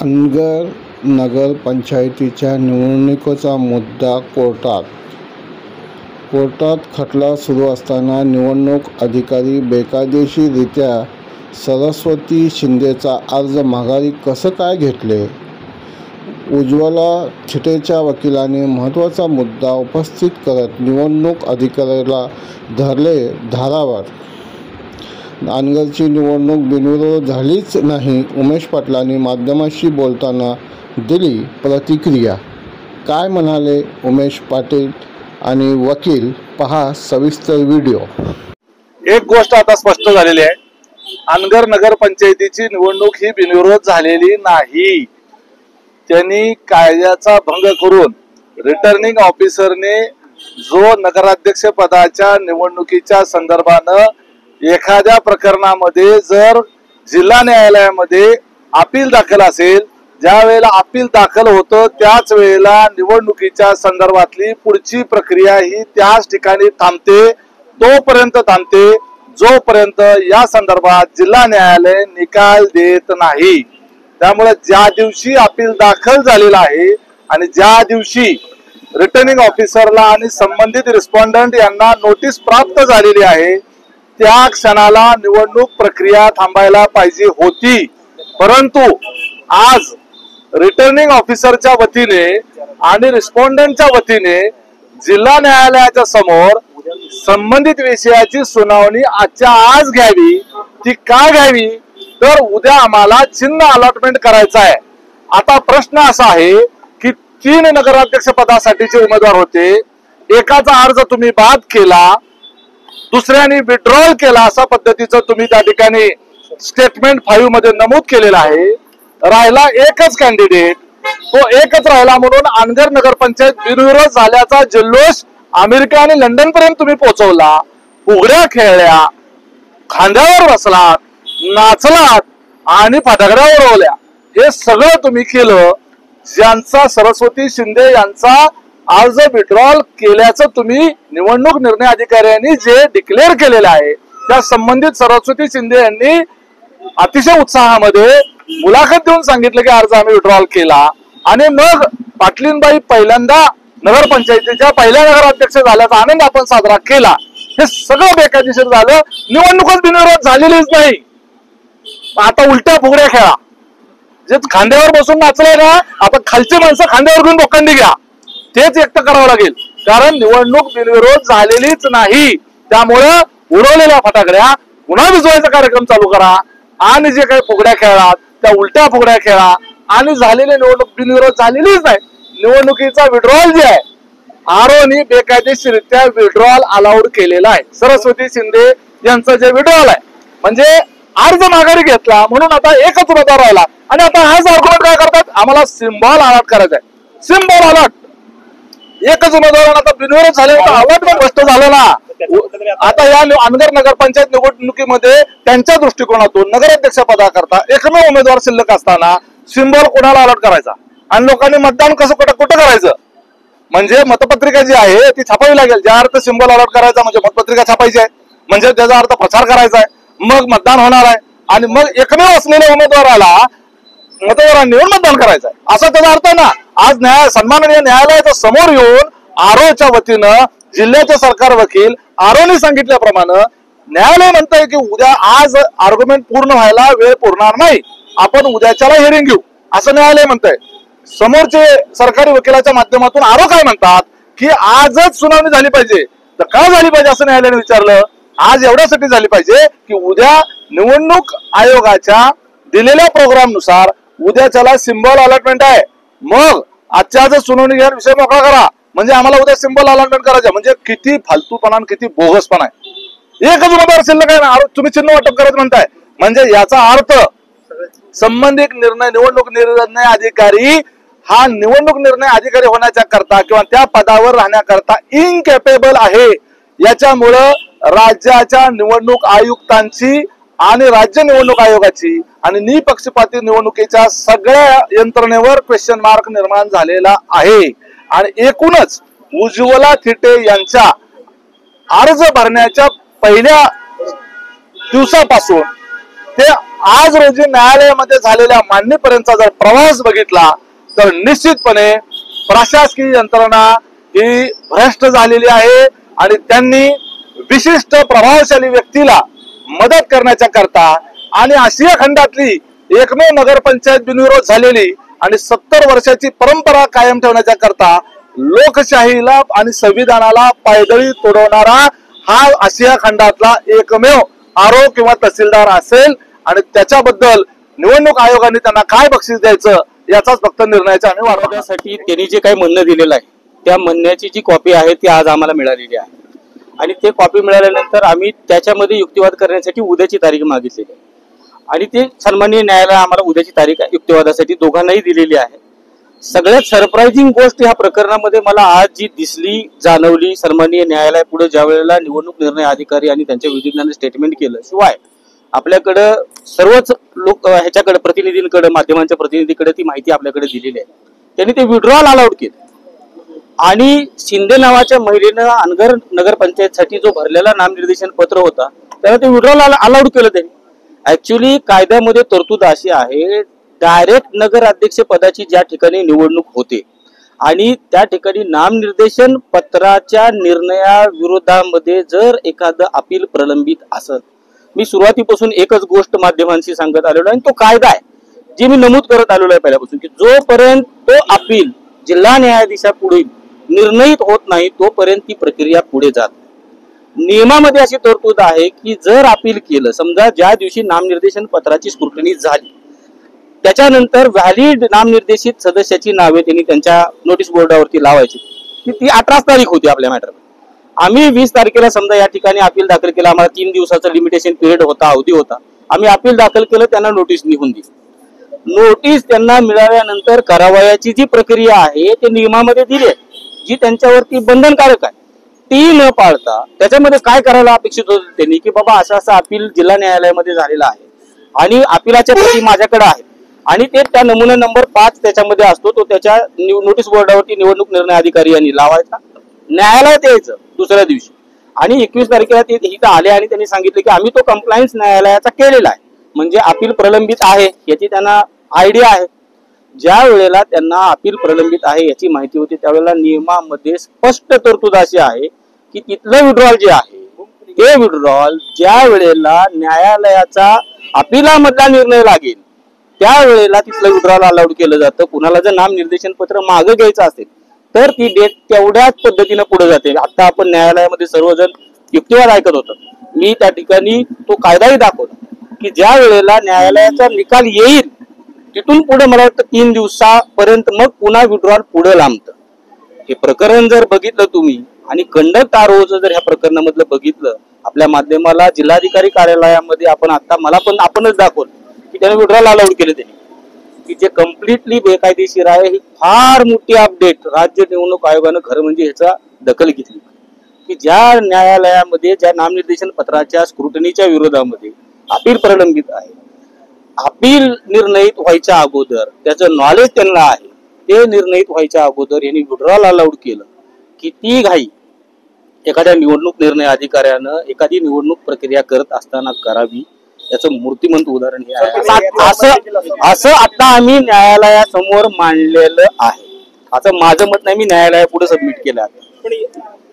अनगर नगर पंचायतीच्या निवडणुकीचा मुद्दा कोर्टात खटला सुरू असताना निवडणूक अधिकारी बेकायदेशीररित्या सरस्वती शिंदेचा अर्ज माघारी कसं काय घेतले? उज्ज्वला थिटेच्या वकिलांनी महत्त्वाचा मुद्दा उपस्थित करत निवडणूक अधिकाऱ्याला धरले धारावर. अनगरची निवडणूक बिनविरोध झालीच नाही. उमेश पाटलांनी माध्यमांशी बोलताना दिली प्रतिक्रिया. काय म्हणाले उमेश पाटील आणि वकील? पहा सविस्तर व्हिडिओ. एक गोष्ट आता स्पष्ट झालेली आहे, अनगर नगर पंचायतीची निवडणूक ही बिनविरोध झालेली नाही. त्यांनी कायद्याचा भंग करून रिटर्निंग ऑफिसरने जो नगराध्यक्ष पदाच्या निवडणुकीच्या संदर्भानं एखाद्या प्रकरणामध्ये जर जिल्हा न्यायालयामध्ये अपील दाखल असेल, ज्या वेळेला अपील दाखल होतं त्याच वेळेला निवडणुकीच्या संदर्भातली पुढची प्रक्रिया ही त्याच ठिकाणी थांबते, तोपर्यंत थांबते जोपर्यंत या संदर्भात जिल्हा न्यायालय निकाल देत नाही. त्यामुळे ज्या दिवशी अपील दाखल झालेला आहे आणि ज्या दिवशी रिटर्निंग ऑफिसरला आणि संबंधित रिस्पॉन्डंट यांना नोटीस प्राप्त झालेली आहे त्या क्षणाला निवडणूक प्रक्रिया थांबायला पाहिजे होती. परंतु आज रिटर्निंग ऑफिसरच्या वतीने आणि रिस्पॉन्डंटच्या वतीने जिल्हा न्यायालयाच्या समोर संबंधित विषयाची सुनावणी आजच्या आज घ्यावी. ती का घ्यावी? तर उद्या आम्हाला चिन्ह अलॉटमेंट करायचं आहे. आता प्रश्न असा आहे की 3 नगराध्यक्ष पदासाठीचे उमेदवार होते. एकाचा अर्ज तुम्ही बाद केला, दुसऱ्याने विड्रॉल केला, अशा पद्धतीचं तुम्ही त्या ठिकाणी स्टेटमेंट 5 मध्ये नमूद केलेलं आहे. राहिला एकच कॅन्डिडेट, तो एकच राहिला म्हणून अनगर नगरपंचायत बिनविरोध झाल्याचा जल्लोष अमेरिका आणि लंडन पर्यंत तुम्ही पोहोचवला. फुगड्या खेळल्या, खांद्यावर बसलात, नाचलात आणि फटाकड्या उडवल्या. हे सगळं तुम्ही केलं. ज्यांचा सरस्वती शिंदे यांचा अर्ज विड्रॉल केल्याचं तुम्ही निवडणूक निर्णय अधिकाऱ्यांनी जे डिक्लेअर केलेलं आहे त्या संबंधित सरस्वती शिंदे यांनी अतिशय उत्साहामध्ये मुलाखत देऊन सांगितलं की अर्ज आम्ही विड्रॉल केला. आणि मग पाटलीनबाई पहिल्यांदा नगरपंचायतीच्या पहिल्या नगराध्यक्ष झाल्याचा आनंद आपण साजरा केला. हे सगळं बेकायदेशीर झालं. निवडणूकच बिनविरोध झालेलीच नाही. आता उलट्या फुगड्या खेळा. जे खांद्यावर बसून नाचलंय ना, आता खालची माणसं खांद्यावर घेऊन बोकांडी घ्या. तेच व्यक्त करावं लागेल, कारण निवडणूक बिनविरोध झालेलीच नाही. त्यामुळं उडवलेल्या फटाकड्या पुन्हा विजवायचा कार्यक्रम चालू करा आणि जे काही फुगड्या खेळात त्या उलट्या फुगड्या खेळा. आणि झालेली निवडणूक बिनविरोध झालेलीच नाही. निवडणुकीचा विड्रॉल जे आहे आरोनी बेकायदेशीररित्या विड्रॉल अलाउड केलेला आहे. सरस्वती शिंदे यांचं जे विड्रॉल आहे म्हणजे अर्ज माघारी घेतला म्हणून आता एकच उमेदवार राहिला. आणि आता हाच आर्ग्युमेंट काय करतात, आम्हाला सिम्बॉल अलॉट करायचा आहे. सिम्बॉल अलॉट एकच उमेदवार आता बिनविरोध झाले, अलॉट पण स्पष्ट झालं ना. आता या अनगर नगरपंचायत निवडणुकीमध्ये त्यांच्या दृष्टिकोनातून नगराध्यक्ष पदाकरता एकमेव उमेदवार शिल्लक असताना सिम्बॉल कोणाला अलॉट करायचा आणि लोकांनी मतदान कसं कुठं करायचं? म्हणजे मतपत्रिका जी आहे ती छापावी लागेल. ज्या अर्थ सिम्बॉल अलॉट करायचा म्हणजे मतपत्रिका छापायची आहे, म्हणजे त्याचा अर्थ प्रचार करायचा आहे, मग मतदान होणार आहे आणि मग एकमेव असलेल्या उमेदवाराला मतदारांनी येऊन मतदान करायचं आहे असा त्याचा अर्थ ना. आज सन्माननीय न्यायालयाच्या समोर येऊन आरोच्या वतीनं जिल्ह्याचे सरकार वकील आरोने सांगितल्याप्रमाणे न्यायालय म्हणतंय की उद्या आज आर्ग्युमेंट पूर्ण व्हायला वेळ पुरणार नाही, आपण उद्याच्याला हिअरिंग घेऊ असं न्यायालय म्हणतंय. समोरचे सरकारी वकिलाच्या माध्यमातून आरो काय म्हणतात की आजच सुनावणी झाली पाहिजे. तर का झाली पाहिजे असं न्यायालयाने विचारलं. आज एवढ्यासाठी झाली पाहिजे की उद्या निवडणूक आयोगाच्या दिलेल्या प्रोग्राम नुसार उद्याच्याला सिम्बॉल अलॉटमेंट आहे. मग आजच्या आज सुनावणी घ्या, विषय मोकळा करा, म्हणजे आम्हाला उद्या सिम्बॉल अलॉटमेंट करायचं. म्हणजे किती फालतूपणा किती बोगसपणा आहे. एकच उमेदवार शिल्लक आहे ना, तुम्ही चिन्ह वाटप करत म्हणताय. म्हणजे याचा अर्थ संबंधित निवडणूक निर्णय अधिकारी हा निवडणूक निर्णय अधिकारी होण्याच्या करता किंवा त्या पदावर राहण्याकरता इनकॅपेबल आहे. याच्यामुळं राज्याच्या निवडणूक आयुक्तांची आणि राज्य निवडणूक आयोगाची आणि निपक्षपाती निवडणुकीच्या सगळ्या यंत्रणेवर क्वेश्चन मार्क निर्माण झालेला आहे. आणि एकूणच उज्ज्वला थिटे यांच्या अर्ज भरण्याच्या पहिल्या दिवसापासून ते आज रोजी न्यायालयामध्ये झालेल्या मांडणीपर्यंतचा जर प्रवास बघितला तर निश्चितपणे प्रशासकीय यंत्रणा ही भ्रष्ट झालेली आहे आणि त्यांनी विशिष्ट प्रभावशाली व्यक्तीला मदत करण्याच्या करता आणि आशिया खंडातली एकमेव नगरपंचायत बिनविरोध झालेली आणि 70 वर्षाची परंपरा कायम ठेवण्याच्या करता लोकशाहीला आणि संविधानाला पायदळी तोडवणारा हा आशिया खंडातला एकमेव आरो किंवा तहसीलदार असेल आणि त्याच्याबद्दल निवडणूक आयोगाने त्यांना काय बक्षीस द्यायचं याचाच फक्त निर्णयाचा आम्ही वाढवण्यासाठी त्यांनी जे काही म्हणणं दिलेलं आहे त्या म्हणण्याची जी कॉपी आहे ती आज आम्हाला मिळालेली आहे आणि ते कॉपी मिळाल्यानंतर आम्ही त्याच्यामध्ये युक्तिवाद करण्यासाठी उद्याची तारीख मागितलेली आहे आणि ते सन्माननीय न्यायालय आम्हाला उद्याची तारीख युक्तिवादासाठी दोघांनाही दिलेली आहे। सगळ्यात सरप्राइझिंग गोष्ट ह्या प्रकरणामध्ये मला आज जी दिसली जाणवली सन्माननीय न्यायालयापुढे ज्या वेळेला निवडणूक निर्णय अधिकारी आणि त्यांच्या विधिज्ञाने स्टेटमेंट केलं शिवाय आपल्याकडं सर्वच लोक ह्याच्याकडे प्रतिनिधींकडे माध्यमांच्या प्रतिनिधीकडे ती माहिती आपल्याकडे दिलेली आहे त्यांनी ते विड्रॉल अलाउड केलं आणि शिंदे नावाच्या महिलेनं अनगर नगरपंचायतसाठी जो भरलेला नामनिर्देशन पत्र होता त्याला ते विड्रॉल अलाउड केलं त्यांनी। ऍक्च्युली कायद्यामध्ये तरतूद अशी आहे डायरेक्ट नगर अध्यक्ष पदाची ज्या ठिकाणी निवडणूक होते आणि त्या ठिकाणी नामनिर्देशन पत्राच्या निर्णयाविरोधामध्ये जर एखादं अपील प्रलंबित असेल मी सुरुवातीपासून एकच गोष्ट माध्यमांशी सांगत आलेलो आहे तो कायदा आहे जी मी नमूद करत आलेलो आहे पहिल्यापासून की जोपर्यंत तो अपील जिल्हा न्यायाधीशापुढे निर्णयित होत नाही तोपर्यंत ती प्रक्रिया पुढे जात नियमामध्ये अशी तरतूद आहे की जर अपील केलं समजा ज्या दिवशी नामनिर्देशन पत्राची स्क्रुटनी झाली त्याच्यानंतर व्हॅलिड नामनिर्देशित सदस्याची नावे त्यांनी त्यांच्या नोटीस बोर्डावरती लावायची ती 18 तारीख होती आपल्या मॅटर आम्ही 20 तारखेला समजा या ठिकाणी अपील दाखल केलं आम्हाला 3 दिवसाचा लिमिटेशन पिरियड होता अवधी होता आम्ही अपील दाखल केलं त्यांना नोटीस निघून दिली नोटीस त्यांना मिळाल्यानंतर करावयाची जी प्रक्रिया आहे ते नियमामध्ये दिली आहे जी त्यांच्यावरती बंधनकारक आहे ती न पाळता त्याच्यामध्ये काय करायला अपेक्षित होतं त्यांनी की बाबा असं अपील जिल्हा न्यायालयामध्ये झालेला आहे आणि अपिलाच्या प्रती माझ्याकडे आहे आणि ते त्या नमुना नंबर 5 त्याच्यामध्ये असतो तो त्याच्या नोटीस बोर्डावरती निवडणूक निर्णय अधिकारी यांनी लावायचा न्यायालयात यायचं दुसऱ्या दिवशी आणि 21 तारखेला ते इथं आले आणि त्यांनी सांगितलं की आम्ही तो कंप्लायन्स न्यायालयाचा केलेला आहे म्हणजे अपील प्रलंबित आहे याची त्यांना आयडिया आहे ज्या वेळेला त्यांना अपील प्रलंबित आहे याची माहिती होती त्यावेळेला नियमामध्ये स्पष्ट तरतूद अशी आहे की तिथलं विड्रॉल जे आहे ते विड्रॉल ज्या वेळेला न्यायालयाचा अपिलामधला निर्णय लागेल त्यावेळेला तिथलं विड्रॉल अलाउड केलं जातं कुणाला जर नामनिर्देशन पत्र मागे घ्यायचं असेल तर ती डेट तेवढ्याच पद्धतीने पुढे जाते आता आपण न्यायालयामध्ये सर्वजण युक्तिवाद ऐकत होतो मी त्या ठिकाणी तो कायदाही दाखवला की ज्या वेळेला न्यायालयाचा निकाल येईल तिथून पुढे मला वाटतं 3 दिवसापर्यंत मग पुन्हा विड्रॉल पुढे लांबतं हे प्रकरण जर बघितलं तुम्ही आणि कंडक्ट आरोचं जर ह्या प्रकरणामधलं बघितलं आपल्या माध्यमाला जिल्हाधिकारी कार्यालयामध्ये आपणच दाखवलं की त्याने विड्रॉल अलाउड केले त्यांनी की जे कम्प्लिटली बेकायदेशीर आहे ही फार मोठी अपडेट राज्य निवडणूक आयोगानं खरं म्हणजे ह्याचा दखल घेतली की ज्या न्यायालयामध्ये ज्या नामनिर्देशन पत्राच्या स्क्रुटनीच्या विरोधामध्ये अपील प्रलंबित आहे अपील निर्णयित व्हायच्या अगोदर त्याचं नॉलेज त्यांना आहे ते निर्णयित व्हायच्या अगोदर यांनी विड्रॉल अलाउड केलं किती घाई एखाद्या निवडणूक निर्णय अधिकाऱ्यानं एखादी निवडणूक प्रक्रिया करत असताना करावी याचं मूर्तिमंत उदाहरण हे आहे असं आता आम्ही न्यायालयासमोर मांडलेलं आहे असं माझं मत नाही मी न्यायालयापुढे सबमिट केलं आहे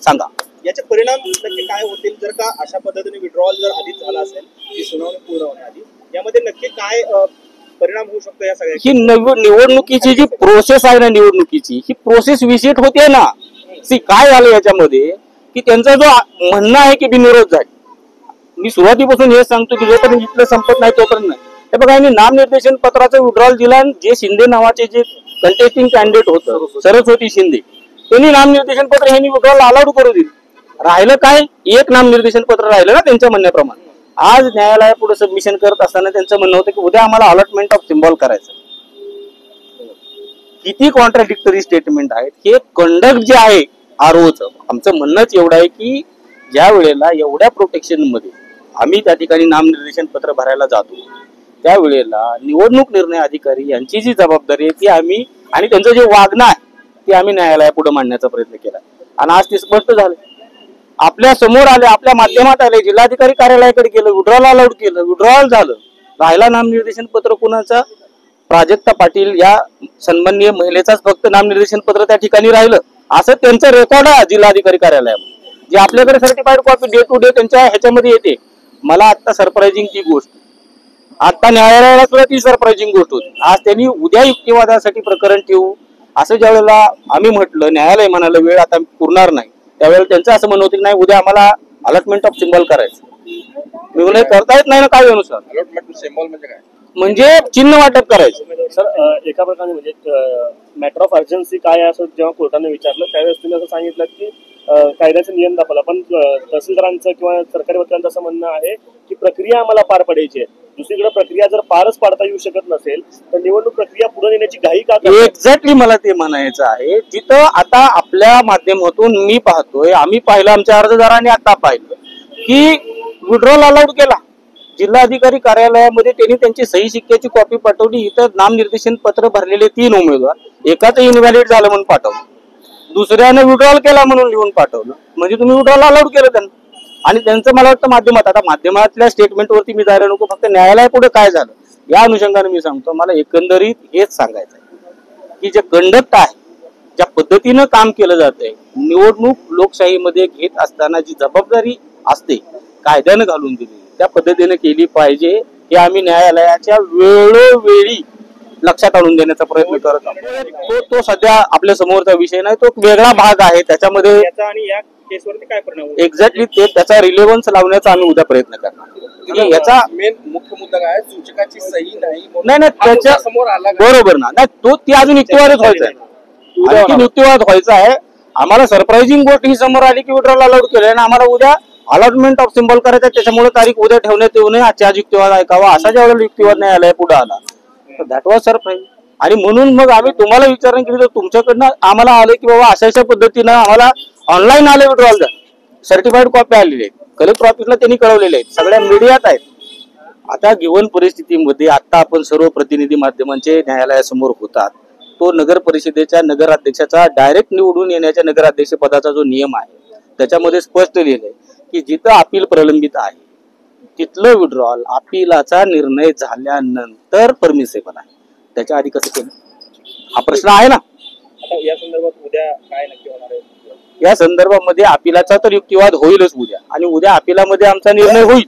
सांगा याचे परिणाम नक्की काय होतील जर का अशा पद्धतीने विड्रॉल जर आधीच झाला असेल ती सुनावणी पूर्ण होण्याआधी यामध्ये नक्की काय परिणाम होऊ शकतो या सगळ्या ही निवडणुकीची जी प्रोसेस आहे ना निवडणुकीची ही प्रोसेस विजिट होते ना काय झालं याच्यामध्ये की त्यांचा जो म्हणणं आहे की बिनविरोध झाली मी सुरुवातीपासून हे सांगतो की जोपर्यंत इथलं संपत नाही तोपर्यंत नाही हे बघा यांनी नामनिर्देशन पत्राचं विड्रॉल दिला जे शिंदे नावाचे जे कंटेस्टिंग कॅन्डिडेट होतं सरस्वती शिंदे त्यांनी नामनिर्देशन पत्र यांनी विड्रॉल अलाउड करू दिलं राहिलं काय एक नामनिर्देशन पत्र राहिलं ना त्यांच्या म्हणण्याप्रमाणे आज न्यायालयापुढे सबमिशन करत असताना त्यांचं म्हणणं होतं की उद्या आम्हाला अलॉटमेंट ऑफ सिम्बॉल करायचं किती कॉन्ट्राडिक्टरी स्टेटमेंट आहेत हे कंडक्ट जे आहे आरोचं आमचं म्हणणंच एवढं आहे की ज्या वेळेला एवढ्या प्रोटेक्शन मध्ये आम्ही त्या ठिकाणी नामनिर्देशन पत्र भरायला जातो त्यावेळेला निवडणूक निर्णय अधिकारी यांची जी जबाबदारी आहे ती आम्ही आणि त्यांचं जे वागणं आहे ते आम्ही न्यायालयापुढे मांडण्याचा प्रयत्न केला आणि आज ते स्पष्ट झालं आपल्या समोर आले आपल्या माध्यमात आले जिल्हाधिकारी कार्यालयाकडे गेलं विड्रॉल अलाउड केलं विड्रॉल झालं राहिला नामनिर्देशन पत्र कुणाचा, प्राजक्ता पाटील या सन्माननीय महिलेचाच फक्त नामनिर्देशन पत्र त्या ठिकाणी राहिलं असं त्यांचं रेकॉर्ड आहे जिल्हाधिकारी कार्यालयामध्ये, जे आपल्याकडे certified copy day to day त्यांच्या ह्याच्यामध्ये येते. मला आता सरप्राइझिंग ती गोष्ट, आता न्यायालयाला सुद्धा ती सरप्राइझिंग गोष्ट होती. आज त्यांनी उद्या युक्तिवादासाठी प्रकरण ठेवू असं ज्या वेळेला आम्ही म्हटलं, न्यायालय म्हणाला वेळ आता पुरणार नाही, त्यावेळेला त्यांचं असं म्हणणं होतं की नाही उद्या आम्हाला अलॉटमेंट ऑफ सिम्बॉल करायचं. मी म्हणलं करता येत नाही ना कायद्यानुसार. अलॉटमेंट ऑफ सिम्बॉल म्हणजे काय? म्हणजे चिन्ह वाटप करायचं. सर एका प्रकारे म्हणजे मॅटर ऑफ अर्जन्सी काय आहे असं जेव्हा कोर्टाने विचारलं त्यावेळेस तुम्ही असं सांगितलं की कायद्याचा नियम दाखवला, पण तहसीलदारांचं किंवा सरकारी वकिलांचं असं म्हणणं आहे की प्रक्रिया आम्हाला पार पाडायची आहे. दुसरीकडे प्रक्रिया जर पारच पाडता येऊ शकत नसेल तर निवडणूक प्रक्रिया पुढे नेण्याची घाई का? एक्झॅक्टली मला ते म्हणायचं आहे. जिथं आता आपल्या माध्यमातून मी पाहतोय, आम्ही पाहिलं, आमच्या अर्जदारांनी आता पाहिलं की विड्रॉल अलाउड केला. जिल्हाधिकारी कार्यालयामध्ये त्यांनी त्यांची सही शिक्क्याची कॉपी पाठवली. इथं नामनिर्देशन पत्र भरलेले 3 उमेदवार, एकाच इनव्हॅलिड झालं म्हणून पाठवलं, दुसऱ्याने विड्रॉल केला म्हणून लिहून पाठवलं. म्हणजे तुम्ही विड्रॉल अलाउड केलं त्यांना. आणि त्यांचं मला वाटतं माध्यमात, आता माध्यमातल्या स्टेटमेंटवरती मी जायला नको, फक्त न्यायालयापुढे काय झालं या अनुषंगाने मी सांगतो. मला एकंदरीत हेच सांगायचं आहे की जे कंडक्ट आहे, ज्या पद्धतीनं काम केलं जात आहे, निवडणूक लोकशाहीमध्ये घेत असताना जी जबाबदारी असते कायद्यानं घालून दिली त्या पद्धतीने केली पाहिजे. हे आम्ही न्यायालयाच्या वेळोवेळी लक्षात आणून देण्याचा प्रयत्न करत आहोत. तो सध्या आपल्या समोरचा विषय नाही, तो वेगळा भाग आहे. त्याच्यामध्ये आणि या केसवरती काय परिणाम होईल एक्झॅक्टली त्याचा रिलेव्हन्स लावण्याचा आम्ही उद्या प्रयत्न करणार. याचा मेन मुख्य मुद्दा काय, सूचकाची सही नाही त्याच्या समोर आला बरोबर ना, नाही तो ती अजून युक्तिवादच व्हायचा आहे, आणखी युक्तिवाद व्हायचा आहे. आम्हाला सरप्राइझिंग गोष्ट ही समोर आली की विड्रॉल अलाउड केलं आणि आम्हाला उद्या अलॉटमेंट ऑफ सिम्बॉल करायचं, त्याच्यामुळे तारीख उद्या ठेवण्यात येऊ नये, आजच्या आज युक्तिवाद ऐकावा असा ज्या वेळेला युक्तिवाद न्यायालय पुढे आला तर दॅट वॉज सरप्राईज. आणि म्हणून मग आम्ही तुम्हाला विचारणा केली तर तुमच्याकडनं आम्हाला आलं की बाबा अशा पद्धतीनं आम्हाला ऑनलाईन आले विड्रॉल द्या, सर्टिफाईड कॉपी आलेली आहेत, कलेक्टर ऑफिसला त्यांनी कळवलेले आहेत, सगळ्या मीडियात आहेत. आता गिवन परिस्थितीमध्ये आता आपण सर्व प्रतिनिधी माध्यमांचे न्यायालयासमोर होतात. तो नगर परिषदेच्या नगराध्यक्षाचा डायरेक्ट निवडून येण्याच्या नगराध्यक्ष पदाचा जो नियम आहे त्याच्यामध्ये स्पष्ट लिहिलंय की जिथं अपील प्रलंबित आहे तिथलं विड्रॉल अपीलाचा निर्णय झाल्यानंतर परमिसेबल आहे. त्याच्या आधी कसं केलं हा प्रश्न आहे ना. आता या संदर्भात उद्या काय नक्की होणार आहे? या संदर्भामध्ये अपीलाचा तर युक्तिवाद होईलच उद्या, आणि उद्या अपीलामध्ये आमचा निर्णय होईल.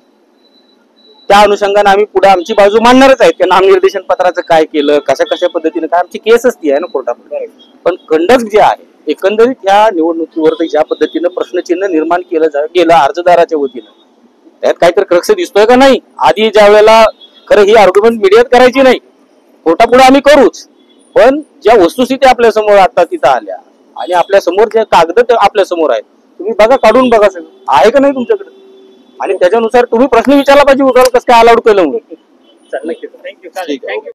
त्या अनुषंगाने आम्ही पुढे आमची बाजू मांडणारच आहे. त्या नामनिर्देशन पत्राचं काय केलं, कशा पद्धतीने काय, आमची केसच ती आहे ना कोर्टामध्ये. पण कंडक्ट जे आहे एकंदरीत ह्या निवडणुकीवरती ज्या पद्धतीनं प्रश्नचिन्ह निर्माण केलं गेलं अर्जदाराच्या वतीनं, त्यात काहीतरी क्रक्ष दिसतोय का नाही. आधी ज्या वेळेला खरं ही आर्ग्युमेंट मीडियात करायची नाही, कोर्टापुढे आम्ही करूच, पण ज्या वस्तुस्थिती आपल्या समोर आता तिथं आल्या आणि आपल्या समोर जे कागद आपल्या समोर आहेत तुम्ही बघा, काढून बघा सगळं आहे का नाही तुमच्याकडे, आणि त्याच्यानुसार तुम्ही प्रश्न विचारला पाहिजे विड्रॉल कसं काय अलाउड केलं म्हणून. थँक्यू.